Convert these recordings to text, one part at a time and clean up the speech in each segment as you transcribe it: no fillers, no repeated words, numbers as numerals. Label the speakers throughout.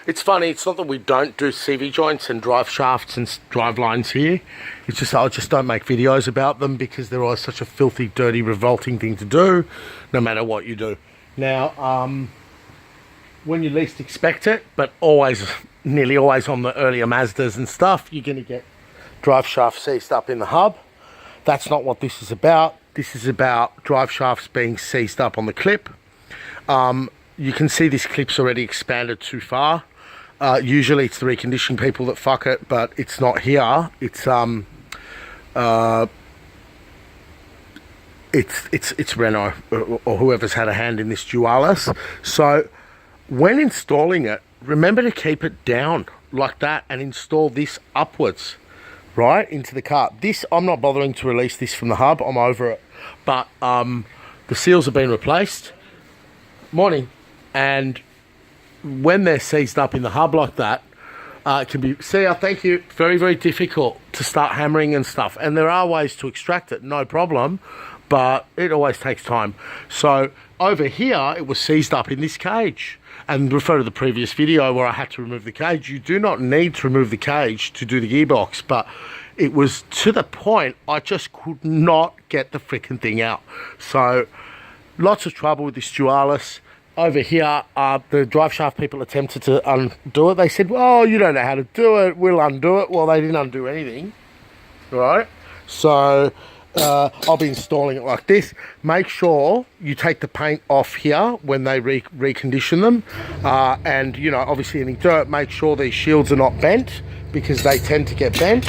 Speaker 1: It's funny, it's not that we don't do CV joints and drive shafts and drive lines here. It's just I just don't make videos about them because they're always such a filthy, dirty, revolting thing to do, no matter what you do. Now, when you least expect it, but always, nearly always on the earlier Mazdas and stuff, you're going to get drive shaft seized up in the hub. That's not what this is about. This is about drive shafts being seized up on the clip. You can see this clip's already expanded too far. Usually it's the reconditioning people that fuck it, but it's not here. It's Renault or whoever's had a hand in this Dualis. So when installing it, remember to keep it down like that and install this upwards, right, into the car. This, I'm not bothering to release this from the hub. I'm over it. But the seals have been replaced. Morning. And when they're seized up in the hub like that, it can be, thank you, very, very difficult to start hammering and stuff. And there are ways to extract it, no problem, but it always takes time. So over here, it was seized up in this cage. And refer to the previous video where I had to remove the cage. You do not need to remove the cage to do the gearbox, but it was to the point I just could not get the freaking thing out. So lots of trouble with this Dualis. Over here, the drive shaft people attempted to undo it. They said, well, you don't know how to do it, we'll undo it. Well, they didn't undo anything, right? So I'll be installing it like this. Make sure you take the paint off here when they recondition them. And, you know, obviously any dirt, make sure these shields are not bent because they tend to get bent.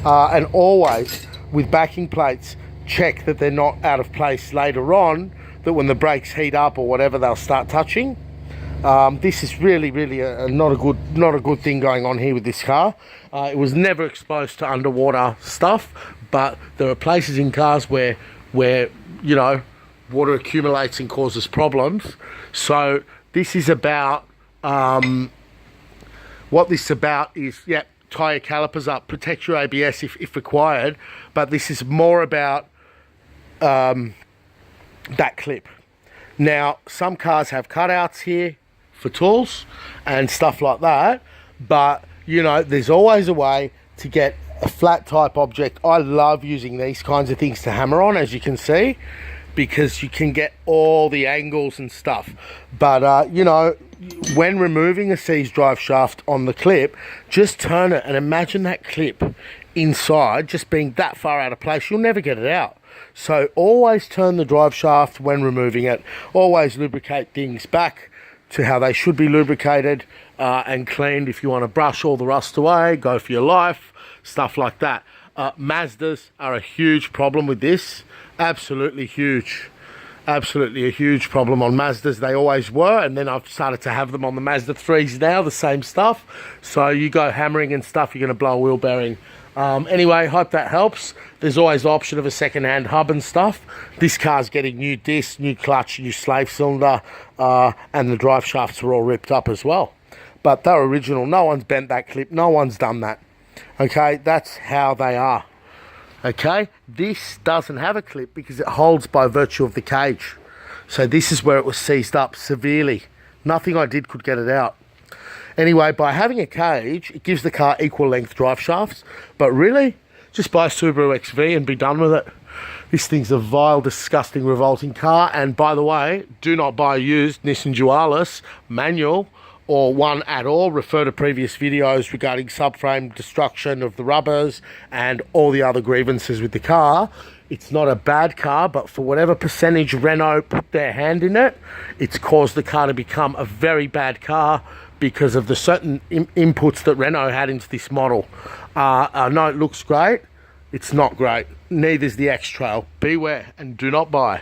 Speaker 1: And always, with backing plates, check that they're not out of place later on, that when the brakes heat up or whatever, they'll start touching. This is really, really not a good thing going on here with this car. It was never exposed to underwater stuff, but there are places in cars where you know, water accumulates and causes problems. So this is about what this is about is, yeah, tie your calipers up, protect your ABS if required, but this is more about that clip. Now, some cars have cutouts here for tools and stuff like that, but you know, there's always a way to get a flat type object. I love using these kinds of things to hammer on, as you can see, because you can get all the angles and stuff. But you know, when removing a seized drive shaft on the clip, just turn it and imagine that clip inside just being that far out of place. You'll never get it out. So always turn the drive shaft when removing it. Always lubricate things back to how they should be lubricated and cleaned. If you want to brush all the rust away, go for your life, stuff like that. Mazdas are a huge problem with this. Absolutely huge. Absolutely a huge problem on Mazdas. They always were, and then I've started to have them on the Mazda 3s now, the same stuff. So you go hammering and stuff, you're going to blow a wheel bearing. Anyway, hope that helps. There's always the option of a second-hand hub and stuff. This car's getting new disc, new clutch, new slave cylinder, and the drive shafts are all ripped up as well. But they're original. No one's bent that clip. No one's done that. Okay, that's how they are. Okay, this doesn't have a clip because it holds by virtue of the cage. So this is where it was seized up severely. Nothing I did could get it out. Anyway, by having a cage, it gives the car equal length drive shafts. But really, just buy a Subaru XV and be done with it. This thing's a vile, disgusting, revolting car. And by the way, do not buy a used Nissan Dualis manual or one at all. Refer to previous videos regarding subframe destruction of the rubbers and all the other grievances with the car. It's not a bad car, but for whatever percentage Renault put their hand in it, it's caused the car to become a very bad car because of the certain inputs that Renault had into this model. I know it looks great. It's not great. Neither is the X-Trail. Beware and do not buy.